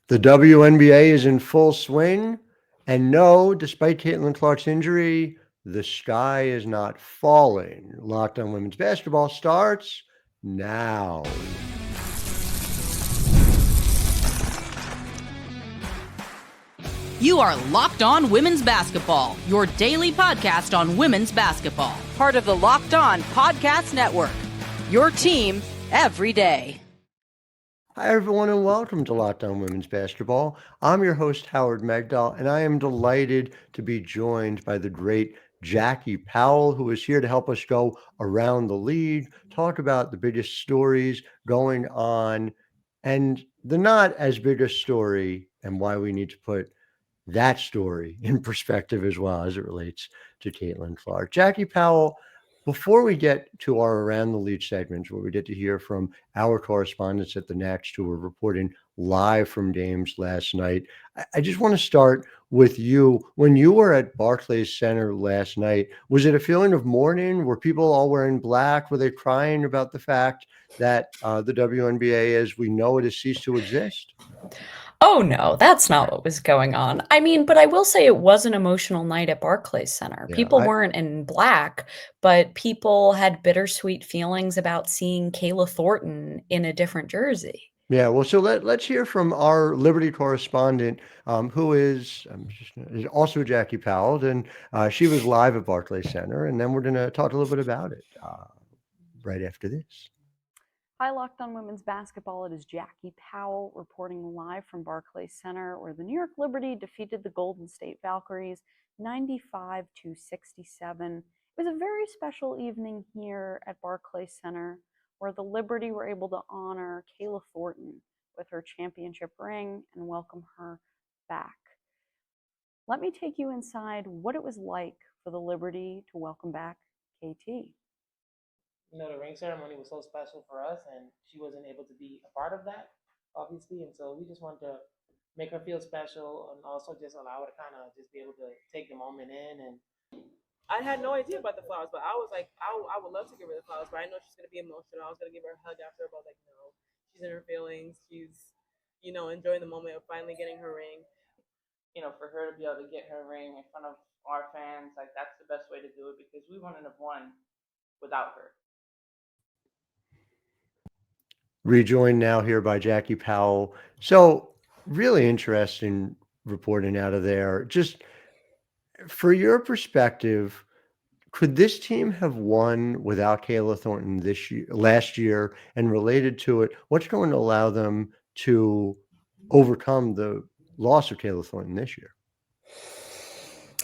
The WNBA is in full swing, and no, despite Caitlin Clark's injury, the sky is not falling. Locked On Women's Basketball starts now. You are Locked On Women's Basketball, your daily podcast on women's basketball. Part of the Locked On Podcast Network, your team every day. Hi, everyone, and welcome to Locked On Women's Basketball. I'm your host, Howard Megdal, and I am delighted to be joined by the great Jackie Powell, who is here to help us go around the league, talk about the biggest stories going on, and the not as big a story, and why we need to put that story in perspective as well as it relates to Caitlin Clark. Jackie Powell, before we get to our Around the League segments, where we get to hear from our correspondents at the Next who were reporting live from games last night, I just want to start with you. When you were at Barclays Center last night, was it a feeling of mourning? Were people all wearing black? Were they crying about the fact that the WNBA, as we know it, has ceased to exist? Oh, no, that's not what was going on. I mean, but I will say it was an emotional night at Barclays Center. Yeah, People weren't in black, but people had bittersweet feelings about seeing Kayla Thornton in a different jersey. Yeah, well, so let's hear from our Liberty correspondent, who is also Jackie Powell, and she was live at Barclays Center, and then we're going to talk a little bit about it right after this. Hi, Locked On Women's Basketball. It is Jackie Powell reporting live from Barclays Center, where the New York Liberty defeated the Golden State Valkyries 95-67. It was a very special evening here at Barclays Center, where the Liberty were able to honor Kayla Thornton with her championship ring and welcome her back. Let me take you inside what it was like for the Liberty to welcome back KT. You know, the ring ceremony was so special for us, and she wasn't able to be a part of that, obviously. And so we just wanted to make her feel special and also just allow her to kind of just be able to take the moment in. And I had no idea about the flowers, but I was like, I would love to give her the flowers, but I know she's going to be emotional. I was going to give her a hug after, but like, no, she's in her feelings. She's, you know, enjoying the moment of finally getting her ring. You know, for her to be able to get her ring in front of our fans, like, that's the best way to do it, because we wouldn't have won without her. Rejoined now here by Jackie Powell. So really interesting reporting out of there. Just for your perspective, could this team have won without Kayla Thornton last year? And related to it, what's going to allow them to overcome the loss of Kayla Thornton this year?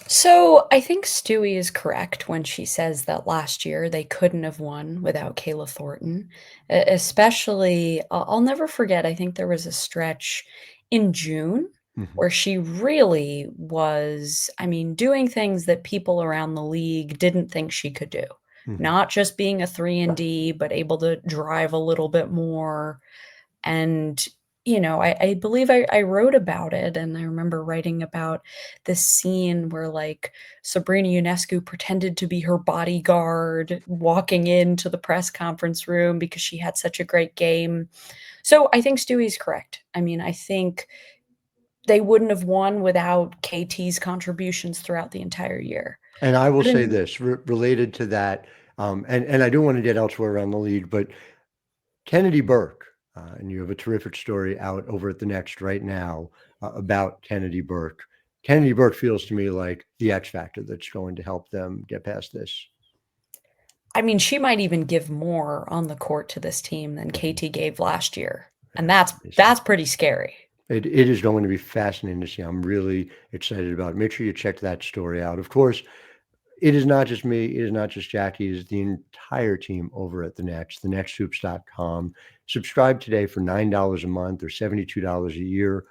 So I think Stewie is correct when she says that last year they couldn't have won without Kayla Thornton. Especially, I'll never forget, I think there was a stretch in June where she really was, doing things that people around the league didn't think she could do. Not just being a 3-and-D, but able to drive a little bit more. And you know, I believe I wrote about it, and I remember writing about this scene where, like, Sabrina Ionescu pretended to be her bodyguard walking into the press conference room because she had such a great game. So I think Stewie's correct. I think they wouldn't have won without KT's contributions throughout the entire year. And I will say this, related to that, and I do want to get elsewhere around the league, but Kennedy Burke, and you have a terrific story out over at the Next right now about Kennedy Burke. Kennedy Burke feels to me like the X factor that's going to help them get past this. She might even give more on the court to this team than KT gave last year. And that's pretty scary. It is going to be fascinating to see. I'm really excited about it. Make sure you check that story out. Of course, it is not just me. It is not just Jackie. It is the entire team over at the Next, thenexthoops.com. Subscribe today for $9 a month or $72 a year.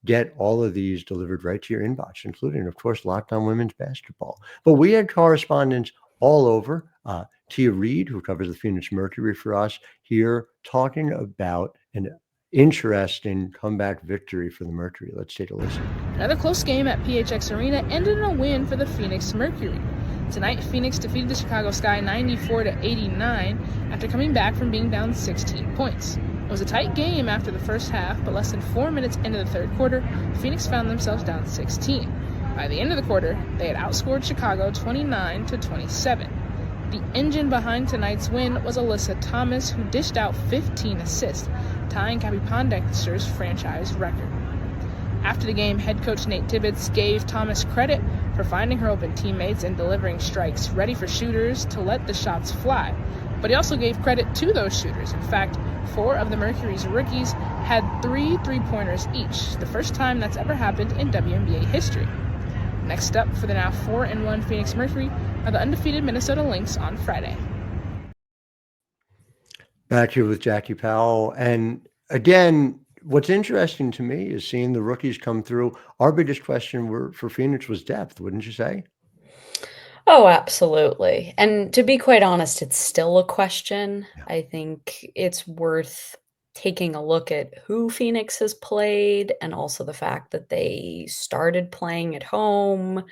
Get all of these delivered right to your inbox, including, of course, Locked On Women's Basketball. But we had correspondents all over. Tia Reed, who covers the Phoenix Mercury for us, here talking about an interesting comeback victory for the Mercury. Let's take a listen. Another close game at PHX Arena ended in a win for the Phoenix Mercury. Tonight, Phoenix defeated the Chicago Sky 94-89 after coming back from being down 16 points. It was a tight game after the first half, but less than 4 minutes into the third quarter, Phoenix found themselves down 16. By the end of the quarter, they had outscored Chicago 29-27. The engine behind tonight's win was Alyssa Thomas, who dished out 15 assists, tying Cappie Pondexter's franchise record. After the game, head coach Nate Tibbetts gave Thomas credit for finding her open teammates and delivering strikes ready for shooters to let the shots fly. But he also gave credit to those shooters. In fact, 4 of the Mercury's rookies had 3 three-pointers each, the first time that's ever happened in WNBA history. Next up for the now 4-1 Phoenix Mercury are the undefeated Minnesota Lynx on Friday. Back here with Jackie Powell. And again, what's interesting to me is seeing the rookies come through. Our biggest question for Phoenix was depth, wouldn't you say? Oh, absolutely. And to be quite honest, it's still a question. Yeah. I think it's worth taking a look at who Phoenix has played and also the fact that they started playing at home.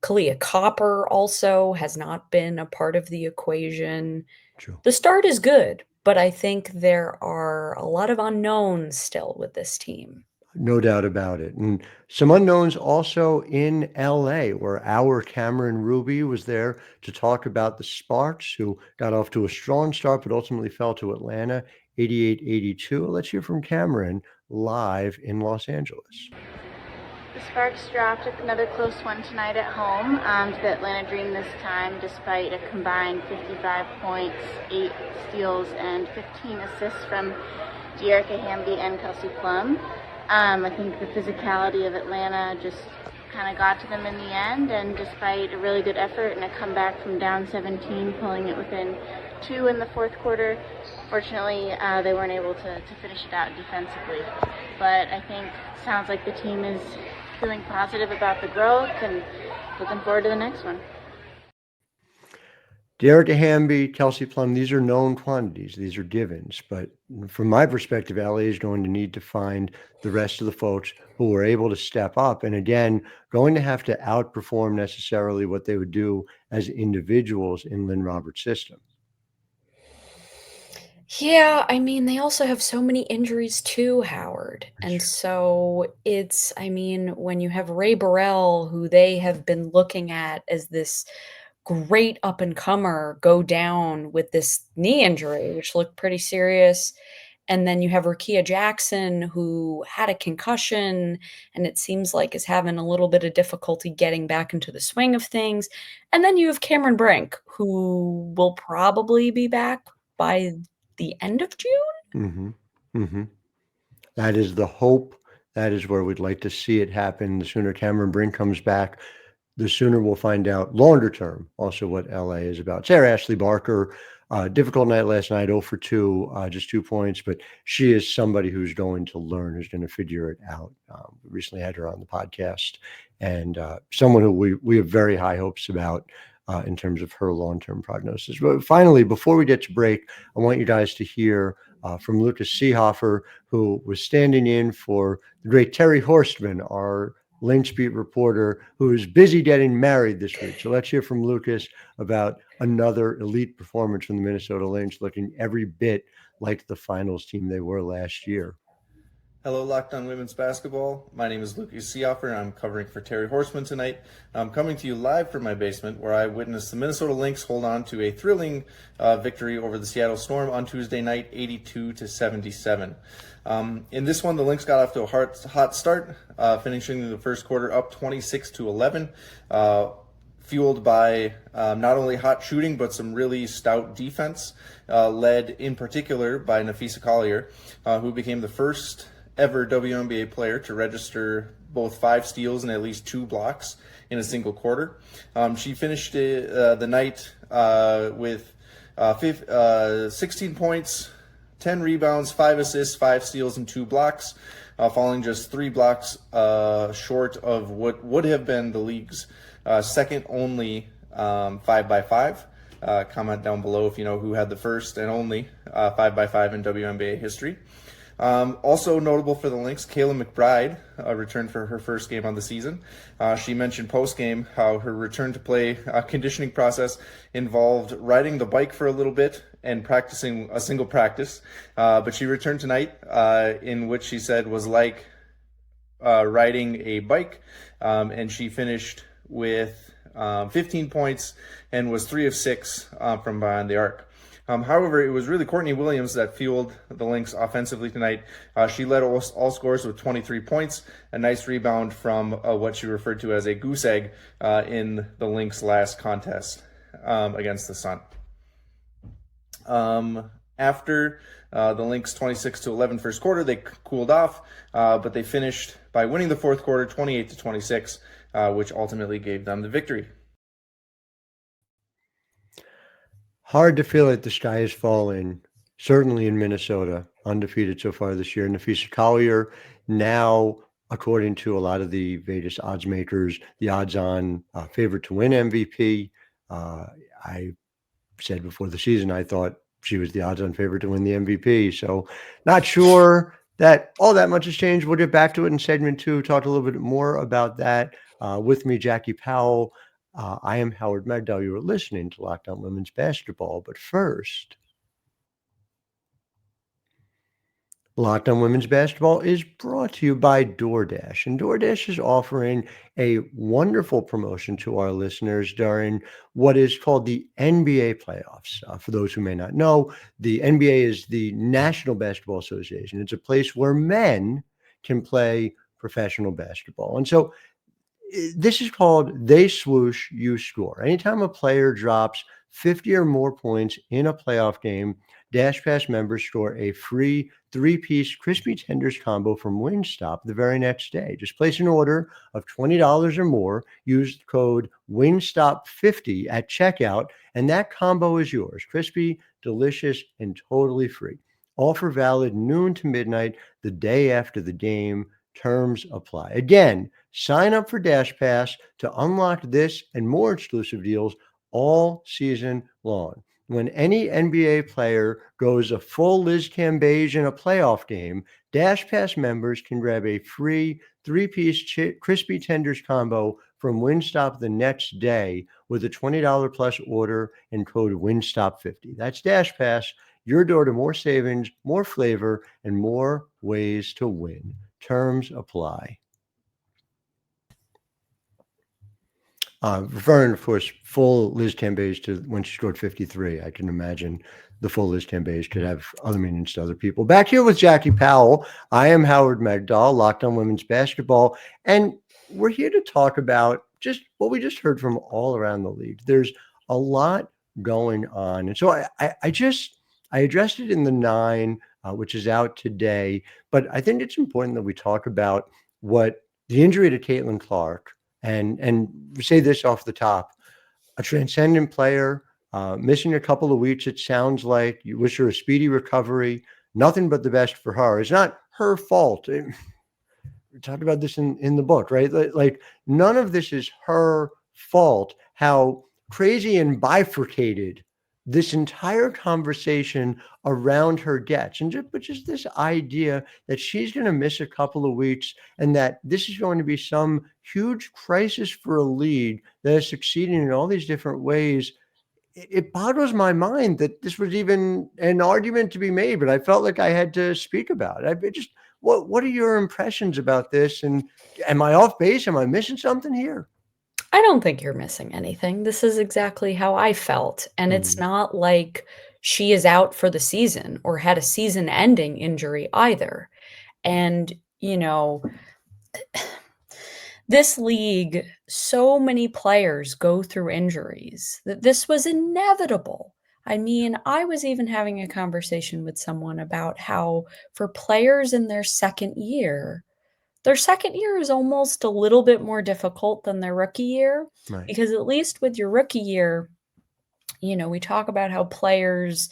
Kalia Copper also has not been a part of the equation. True. The start is good, but I think there are a lot of unknowns still with this team. No doubt about it. And some unknowns also in LA, where our Cameron Ruby was there to talk about the Sparks, who got off to a strong start, but ultimately fell to Atlanta 88-82. Let's hear from Cameron live in Los Angeles. The Sparks dropped another close one tonight at home to the Atlanta Dream this time, despite a combined 55 points, 8 steals, and 15 assists from Dearica Hamby and Kelsey Plum. I think the physicality of Atlanta just kind of got to them in the end, and despite a really good effort and a comeback from down 17, pulling it within 2 in the fourth quarter, fortunately they weren't able to finish it out defensively. But I think it sounds like the team is feeling positive about the growth and looking forward to the next one. Dearica Hamby, Kelsey Plum, these are known quantities. These are givens. But from my perspective, LA is going to need to find the rest of the folks who are able to step up. And again, going to have to outperform necessarily what they would do as individuals in Lynn Roberts' system. Yeah, I mean, they also have so many injuries too, Howard. That's And true. so it's, I mean, when you have Ray Burrell, who they have been looking at as this great up-and-comer, go down with this knee injury, which looked pretty serious. And then you have Rakia Jackson, who had a concussion and it seems like is having a little bit of difficulty getting back into the swing of things. And then you have Cameron Brink, who will probably be back by the end of June. Mm-hmm. Mm-hmm. That is the hope. That is where we'd like to see it happen. The sooner Cameron Brink comes back, the sooner we'll find out longer term also what LA is about. Sarah Ashley Barker, difficult night last night, 0 for 2, just 2 points, but she is somebody who's going to learn, who's going to figure it out. We recently had her on the podcast, and someone who we have very high hopes about in terms of her long-term prognosis. But finally, before we get to break, I want you guys to hear from Lucas Seehofer, who was standing in for the great Terry Horstman, our Lynx beat reporter, who is busy getting married this week. So let's hear from Lucas about another elite performance from the Minnesota Lynx, looking every bit like the finals team they were last year. Hello, Locked On Women's Basketball. My name is Lucas Seehofer, and I'm covering for Terry Horstman tonight. I'm coming to you live from my basement, where I witnessed the Minnesota Lynx hold on to a thrilling victory over the Seattle Storm on Tuesday night, 82-77. In this one, the Lynx got off to a hot start, finishing the first quarter up 26-11, fueled by not only hot shooting, but some really stout defense, led in particular by Napheesa Collier, who became the first ever WNBA player to register both 5 steals and at least 2 blocks in a single quarter. She finished the night with 16 points, 10 rebounds, 5 assists, 5 steals, and 2 blocks, falling just 3 blocks short of what would have been the league's second only 5x5. Comment down below if you know who had the first and only 5x5 in WNBA history. Also notable for the Lynx, Kayla McBride returned for her first game on the season. She mentioned post-game how her return to play conditioning process involved riding the bike for a little bit and practicing a single practice. But she returned tonight in which she said was like riding a bike, and she finished with 15 points and was 3 of 6 from behind the arc. However, it was really Courtney Williams that fueled the Lynx offensively tonight. She led all scores with 23 points, a nice rebound from what she referred to as a goose egg in the Lynx last contest against the Sun. After the Lynx 26-11 first quarter, they cooled off, but they finished by winning the fourth quarter 28-26, which ultimately gave them the victory. Hard to feel like the sky is falling, certainly in Minnesota, undefeated so far this year. Natasha Cloud now, according to a lot of the Vegas odds makers, the odds-on favorite to win MVP. I said before the season I thought she was the odds-on favorite to win the MVP. So not sure that all that much has changed. We'll get back to it in segment 2, talk a little bit more about that. With me, Jackie Powell. I am Howard Megdal. You are listening to Locked On Women's Basketball. But first, Locked On Women's Basketball is brought to you by DoorDash. And DoorDash is offering a wonderful promotion to our listeners during what is called the NBA playoffs. For those who may not know, the NBA is the National Basketball Association. It's a place where men can play professional basketball. And so this is called They Swoosh, You Score. Anytime a player drops 50 or more points in a playoff game, Dash Pass members score a free 3-piece crispy tenders combo from Wingstop the very next day. Just place an order of $20 or more, use the code Wingstop50 at checkout, and that combo is yours. Crispy, delicious, and totally free. Offer valid noon to midnight the day after the game. Terms apply. Again, sign up for Dash Pass to unlock this and more exclusive deals all season long. When any NBA player goes a full Liz Cambage in a playoff game, Dash Pass members can grab a free 3-piece crispy tenders combo from Wingstop the next day with a $20 plus order and code Wingstop50. That's Dash Pass, your door to more savings, more flavor, and more ways to win. Terms apply. Referring, of course, full Liz Cambage to when she scored 53. I can imagine the full Liz Cambage could have other meanings to other people. Back here with Jackie Powell, I am Howard Megdal, Locked On Women's Basketball, and we're here to talk about just what we just heard from all around the league. There's a lot going on. And so I addressed it in the 9, which is out today, but I think it's important that we talk about what the injury to Caitlin Clark, and say this off the top, a transcendent player, missing a couple of weeks, it sounds like. You wish her a speedy recovery. Nothing but the best for her. It's not her fault. We talked about this in the book, right? Like none of this is her fault. How crazy and bifurcated this entire conversation around her gets. But just this idea that she's going to miss a couple of weeks and that this is going to be some huge crisis for a league that is succeeding in all these different ways. It boggles my mind that this was even an argument to be made, but I felt like I had to speak about it. What are your impressions about this? And am I off base? Am I missing something here? I don't think you're missing anything. This is exactly how I felt. And it's not like she is out for the season or had a season-ending injury either. And, this league, so many players go through injuries that this was inevitable. I mean, I was even having a conversation with someone about how for players in their second year is almost a little bit more difficult than their rookie year, Right. Because at least with your rookie year, we talk about how players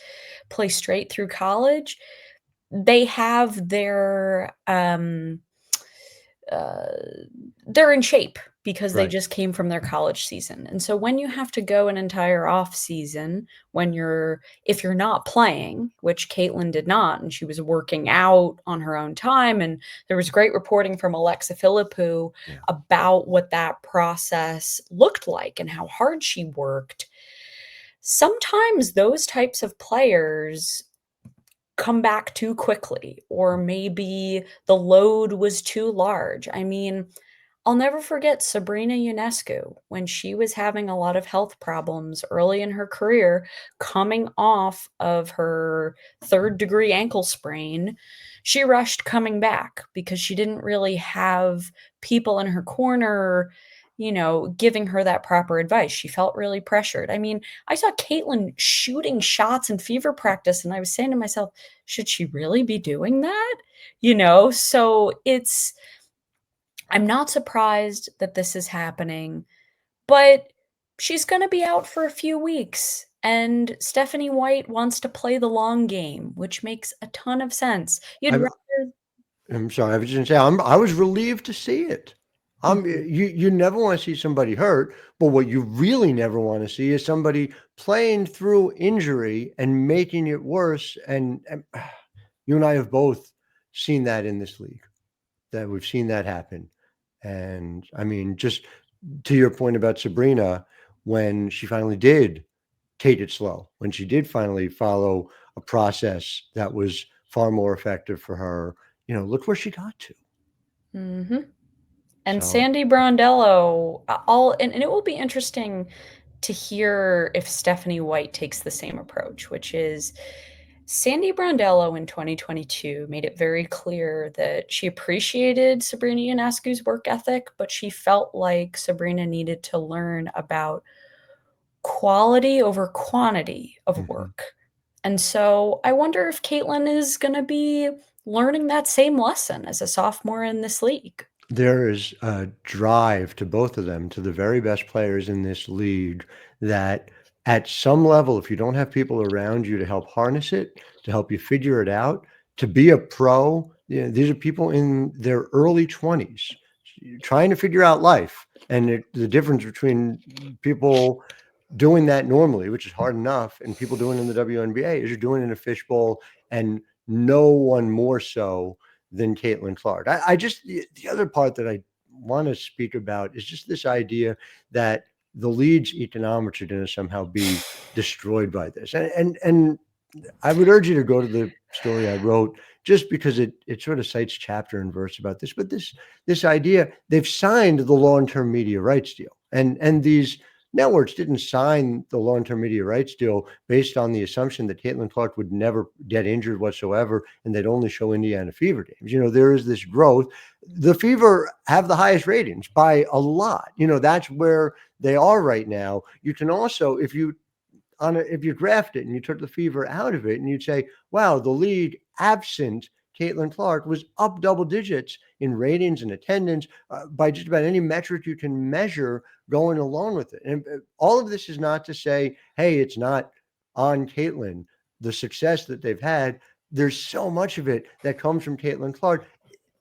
play straight through college. They have their they're in shape because they Right. just came from their college season. And so when you have to go an entire off season, if you're not playing, which Caitlin did not, and she was working out on her own time, and there was great reporting from Alexa Philippou Yeah. about what that process looked like and how hard she worked. Sometimes those types of players come back too quickly, or maybe the load was too large. I mean, I'll never forget Sabrina Ionescu when she was having a lot of health problems early in her career, coming off of her third-degree ankle sprain. She rushed coming back because she didn't really have people in her corner, giving her that proper advice. She felt really pressured. I mean, I saw Caitlin shooting shots in fever practice, and I was saying to myself, should she really be doing that? So I'm not surprised that this is happening, but she's going to be out for a few weeks. And Stephanie White wants to play the long game, which makes a ton of sense. You'd I'm rather. I'm sorry. I was just gonna say I was relieved to see it. Mhm. You never want to see somebody hurt, but what you really never want to see is somebody playing through injury and making it worse. And you and I have both seen that in this league. That we've seen that happen. And I mean, just to your point about Sabrina, when she finally did take it slow, when she did finally follow a process that was far more effective for her, look where she got to. Mhm. And So Sandy Brondello, and it will be interesting to hear if Stephanie White takes the same approach, which is Sandy Brondello in 2022 made it very clear that she appreciated Sabrina Ionescu's work ethic, but she felt like Sabrina needed to learn about quality over quantity of mhm. work. And so I wonder if Caitlin is going to be learning that same lesson as a sophomore in this league. There is a drive to both of them, to the very best players in this league, that at some level, if you don't have people around you to help harness it, to help you figure it out, to be a pro, these are people in their early 20s trying to figure out life. And the difference between people doing that normally, which is hard enough, and people doing it in the WNBA is you're doing it in a fishbowl, and no one more so than Caitlin Clark. I just the other part that I want to speak about is just this idea that the league's economics are going to somehow be destroyed by this. And I would urge you to go to the story I wrote just because it sort of cites chapter and verse about this. But this idea, they've signed the long-term media rights deal, and these networks didn't sign the long-term media rights deal based on the assumption that Caitlin Clark would never get injured whatsoever and they'd only show Indiana Fever games. There is this growth. The Fever have the highest ratings by a lot. That's where they are right now. You can also, if you draft it and you took the Fever out of it and you'd say, wow, the league absent Caitlin Clark was up double digits in ratings and attendance by just about any metric you can measure going along with it. And all of this is not to say, hey, it's not on Caitlin, the success that they've had. There's so much of it that comes from Caitlin Clark.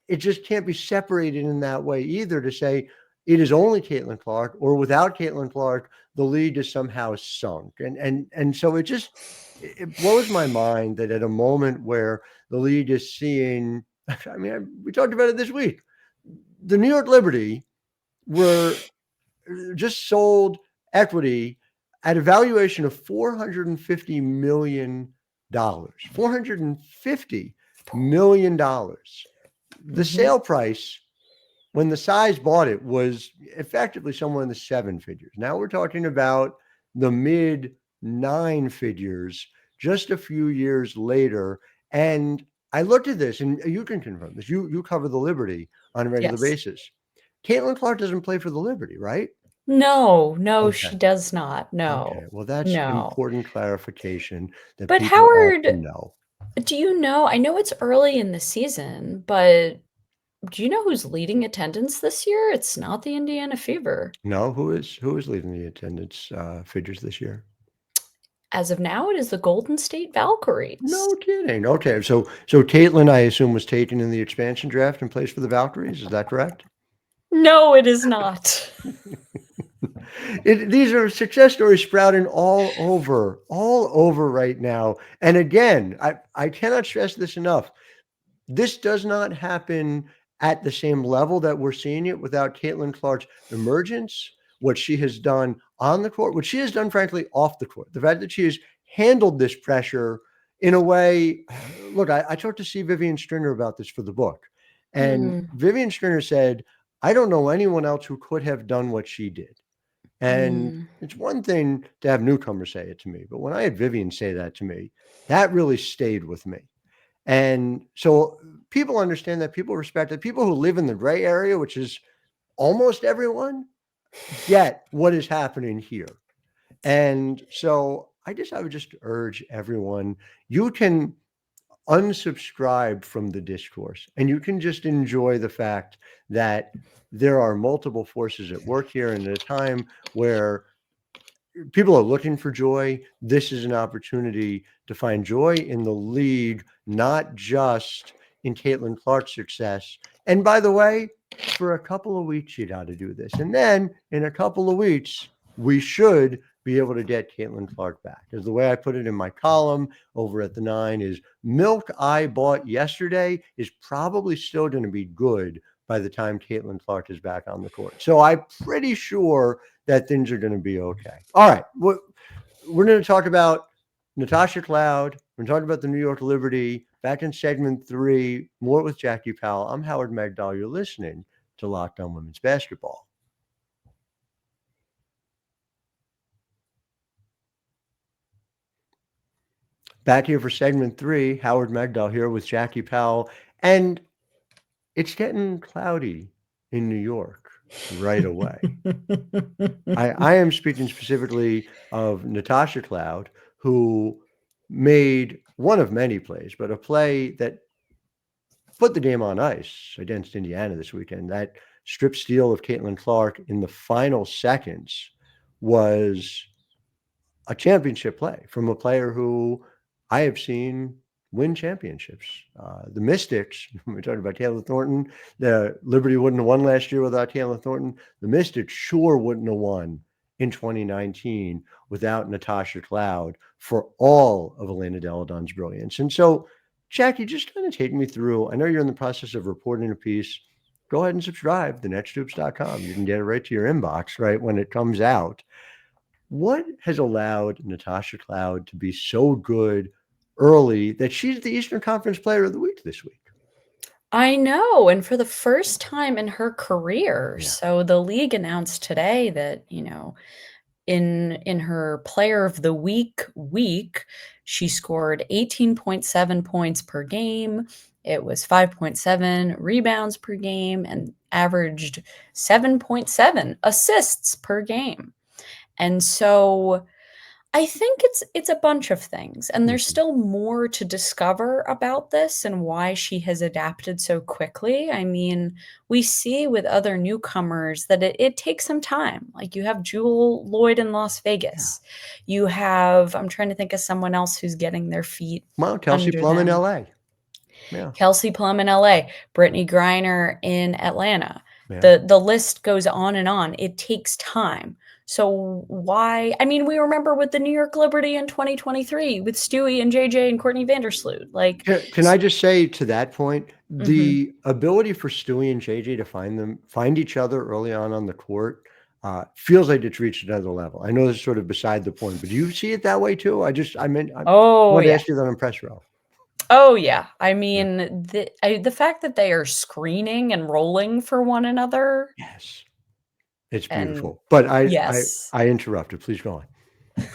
It just can't be separated in that way either, to say it is only Caitlin Clark, or without Caitlin Clark, the league is somehow sunk. And so it blows my mind that at a moment where the league is seeing, I mean, we talked about it this week, the New York Liberty were just sold equity at a valuation of $450 million. $450 million. The sale price when the size bought it was effectively somewhere in the seven figures. Now we're talking about the mid nine figures just a few years later. And I looked at this, and you can confirm this. You cover the Liberty on a regular Yes. basis. Caitlin Clark doesn't play for the Liberty, right? No, Okay. she does not. Okay. No, Well, that's no. important clarification that But people ought to Howard, know. do you know? I know it's early in the season, but do you know who's leading attendance this year? It's not the Indiana Fever. No, who is leading the attendance figures this year? As of now, it is the Golden State Valkyries. No kidding. Okay, so Caitlin, I assume, was taken in the expansion draft and placed for the Valkyries. Is that correct? No, it is not. These are success stories sprouting all over right now. And again, I cannot stress this enough. This does not happen at the same level that we're seeing it without Caitlin Clark's emergence, what she has done on the court, what she has done, frankly, off the court. The fact that she has handled this pressure in a way. Look, I talked to C. Vivian Stringer about this for the book. And Vivian Stringer said, I don't know anyone else who could have done what she did. And it's one thing to have newcomers say it to me, but when I had Vivian say that to me, that really stayed with me. And so people understand that, people respect that, people who live in the gray area, which is almost everyone, get what is happening here. And so I would just urge everyone, you can unsubscribe from the discourse and you can just enjoy the fact that there are multiple forces at work here. And at a time where people are looking for joy, this is an opportunity to find joy in the league, not just in Caitlin Clark's success. And by the way, for a couple of weeks, you got to do this. And then in a couple of weeks, we should be able to get Caitlin Clark back. Because the way I put it in my column over at the 9 is, milk I bought yesterday is probably still going to be good by the time Caitlin Clark is back on the court. So I'm pretty sure that things are going to be okay. All right. We're going to talk about Natasha Cloud. We're talking about the New York Liberty. Back in segment 3, more with Jackie Powell. I'm Howard Megdal. You're listening to Locked On Women's Basketball. Back here for segment 3, Howard Megdal here with Jackie Powell. And it's getting cloudy in New York right away. I am speaking specifically of Natasha Cloud, who made one of many plays, but a play that put the game on ice against Indiana this weekend. That strip steal of Caitlin Clark in the final seconds was a championship play from a player who I have seen win championships. The Mystics, we're talking about Kayla Thornton, the Liberty wouldn't have won last year without Kayla Thornton. The Mystics sure wouldn't have won in 2019 without Natasha Cloud, for all of Elena Deladon's brilliance. And so, Jackie, just kind of take me through. I know you're in the process of reporting a piece. Go ahead and subscribe to netstoops.com. You can get it right to your inbox right when it comes out. What has allowed Natasha Cloud to be so good early that she's the Eastern Conference Player of the Week this week? I know, and for the first time in her career. Yeah. So the league announced today that, in her Player of the Week, she scored 18.7 points per game. It was 5.7 rebounds per game and averaged 7.7 assists per game. And so I think it's a bunch of things, and there's still more to discover about this and why she has adapted so quickly. I mean, we see with other newcomers that it takes some time. Like, you have Jewel Lloyd in Las Vegas. Yeah. You have, I'm trying to think of someone else who's getting their feet. Well, Kelsey Plum in LA. Yeah. Kelsey Plum in LA, Brittany Griner in Atlanta. Yeah. The list goes on and on. It takes time. So why? I mean, we remember with the New York Liberty in 2023 with Stewie and JJ and Courtney Vandersloot. Like, can I just say to that point, the ability for Stewie and JJ to find each other early on the court feels like it's reached another level. I know this is sort of beside the point, but do you see it that way too? I want to ask you that on press row. Oh yeah, I mean the fact that they are screening and rolling for one another. Yes. It's beautiful, but I interrupted. Please go on.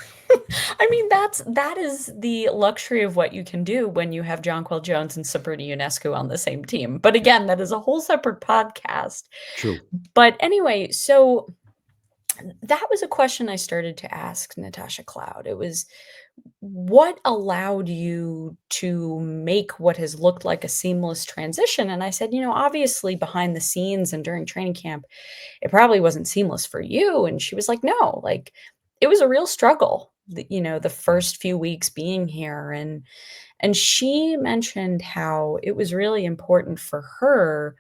I mean, that is the luxury of what you can do when you have Jonquel Jones and Sabrina Ionescu on the same team. But again, that is a whole separate podcast. True. But anyway, so that was a question I started to ask Natasha Cloud. It was, what allowed you to make what has looked like a seamless transition? And I said, obviously behind the scenes and during training camp, it probably wasn't seamless for you. And she was like, no, like, it was a real struggle. the first few weeks being here, and she mentioned how it was really important for her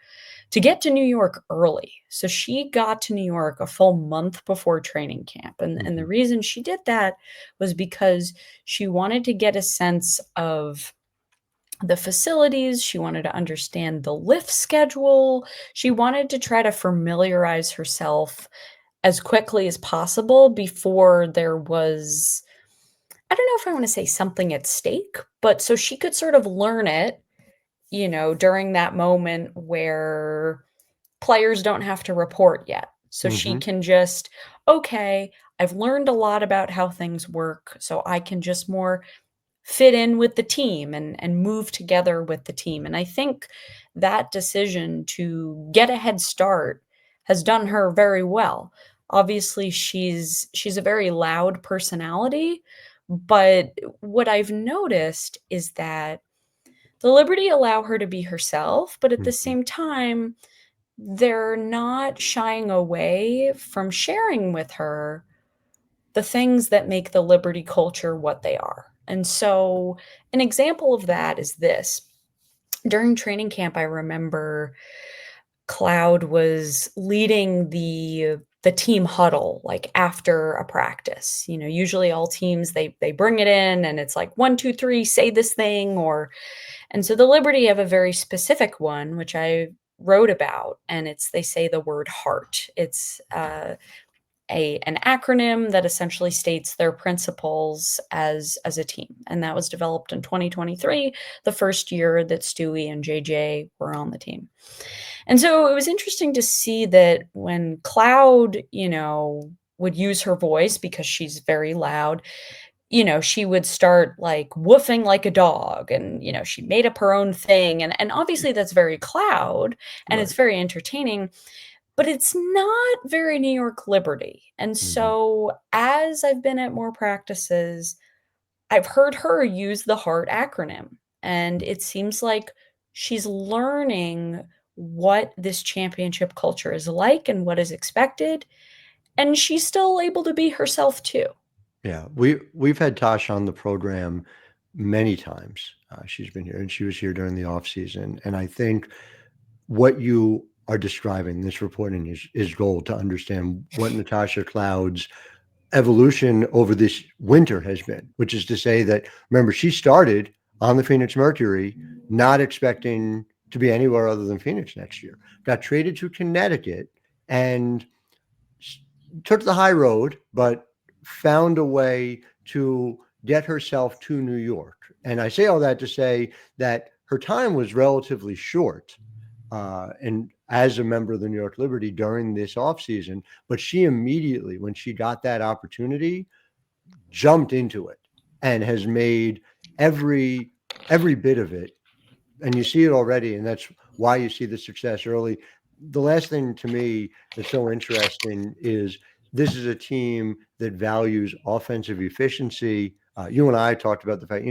to get to New York early. So she got to New York a full month before training camp. And the Mhm. reason she did that was because she wanted to get a sense of the facilities. She wanted to understand the lift schedule. She wanted to try to familiarize herself as quickly as possible before there was, I don't know if I want to say something at stake, but so she could sort of learn it, during that moment where players don't have to report yet. So she Mhm. can just, okay, I've learned a lot about how things work, so I can just more fit in with the team and move together with the team. And I think that decision to get a head start has done her very well. Obviously, she's a very loud personality, but what I've noticed is that the Liberty allow her to be herself, but at the Mhm. same time, they're not shying away from sharing with her the things that make the Liberty culture what they are. And so, an example of that is this. During training camp, I remember Cloud was leading the team huddle like after a practice. Usually all teams they bring it in and it's like 1, 2, 3, say this thing, or and so the Liberty have a very specific one, which I wrote about, and they say the word heart. It's an acronym that essentially states their principles as a team, and that was developed in 2023, the first year that Stewie and JJ were on the team. And so it was interesting to see that when Cloud, would use her voice because she's very loud, she would start like woofing like a dog, and she made up her own thing, and obviously that's very Cloud and it's Right. very entertaining, but it's not very New York Liberty. And Mhm. so as I've been at more practices, I've heard her use the HEART acronym, and it seems like she's learning what this championship culture is like and what is expected, and she's still able to be herself too. Yeah, we've had Tasha on the program many times. She's been here, and she was here during the off season. And I think what you are describing, this reporting is gold to understand what Natasha Cloud's evolution over this winter has been, which is to say that, remember, she started on the Phoenix Mercury, not expecting to be anywhere other than Phoenix next year. Got traded to Connecticut and took the high road, but found a way to get herself to New York. And I say all that to say that her time was relatively short, and as a member of the New York Liberty during this offseason, but she immediately, when she got that opportunity, jumped into it and has made every every bit of it, and you see it already, and that's why you see the success early. The last thing to me that's so interesting is this is a team that values offensive efficiency. You and I talked about the fact,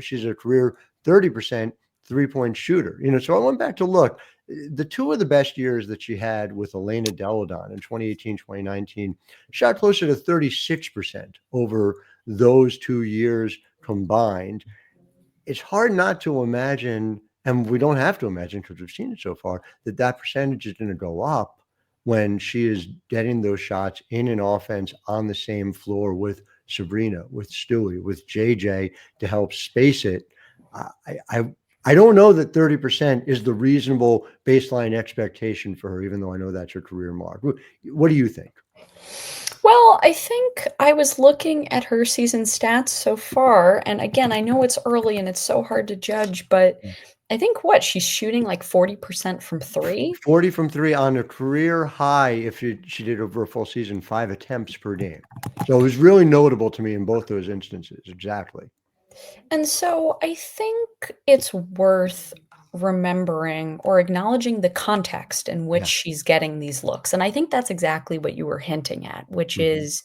she's a career 30% three-point shooter. So I went back to look. The two of the best years that she had with Elena Deladon in 2018, 2019, shot closer to 36% over those 2 years combined. It's hard not to imagine, and we don't have to imagine because we've seen it so far, that percentage is going to go up when she is getting those shots in an offense on the same floor with Sabrina, with Stewie, with JJ to help space it. I don't know that 30% is the reasonable baseline expectation for her, even though I know that's her career mark. What do you think? Well, I think I was looking at her season stats so far, and again, I know it's early and it's so hard to judge, but I think she's shooting like 40% from three. 40 from three on a career high, if she did over a full season, 5 attempts per game. So it was really notable to me in both those instances. Exactly. And so I think it's worth remembering or acknowledging the context in which Yeah. she's getting these looks. And I think that's exactly what you were hinting at, which Mhm. is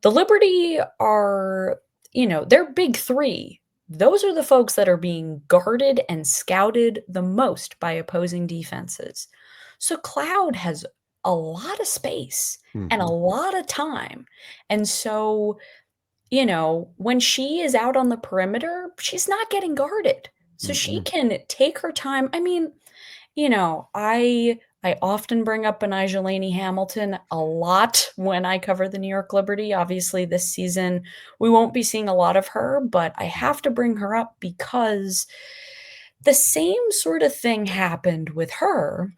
the Liberty are, they're big three. Those are the folks that are being guarded and scouted the most by opposing defenses. So Cloud has a lot of space and a Mhm. lot of time. And so when she is out on the perimeter, she's not getting guarded. So she can take her time. I mean, I often bring up Benijah Laney Hamilton a lot when I cover the New York Liberty. Obviously, this season we won't be seeing a lot of her, but I have to bring her up because the same sort of thing happened with her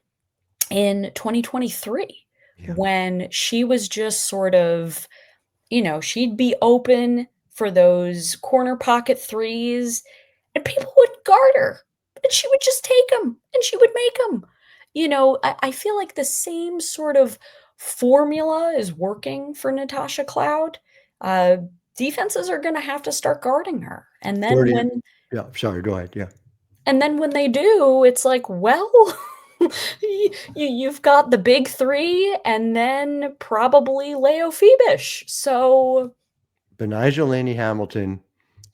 in 2023 when she was just sort of, she'd be open for those corner pocket threes and people wouldn't guard her. And she would just take them and she would make them. I feel like the same sort of formula is working for Natasha Cloud. Defenses are going to have to start guarding her. And then sorry, go ahead. Yeah. And then when they do, it's like, well, you've got the big three and then probably Leo Phoebish. So Benijah Laney Hamilton,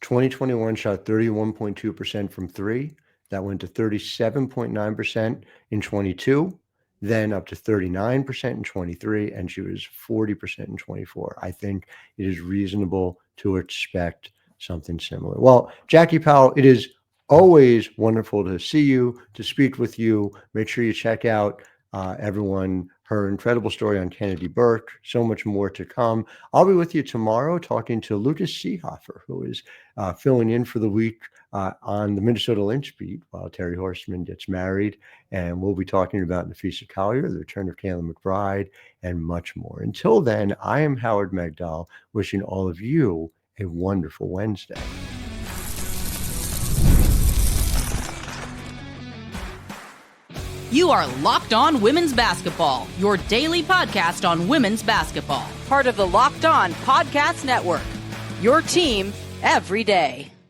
2021 shot 31.2% from three. That went to 37.9% in 22, then up to 39% in 23, and she was 40% in 24. I think it is reasonable to expect something similar. Well, Jackie Powell, it is always wonderful to see you, to speak with you. Make sure you check out everyone, her incredible story on Kennedy Burke, so much more to come. I'll be with you tomorrow talking to Lucas Seehofer, who is filling in for the week on the Minnesota Lynx beat while Terry Horseman gets married. And we'll be talking about Nafisa Collier, the return of Kayla McBride, and much more. Until then, I am Howard Megdal, wishing all of you a wonderful Wednesday. You are Locked On Women's Basketball, your daily podcast on women's basketball. Part of the Locked On Podcast Network. Your team every day.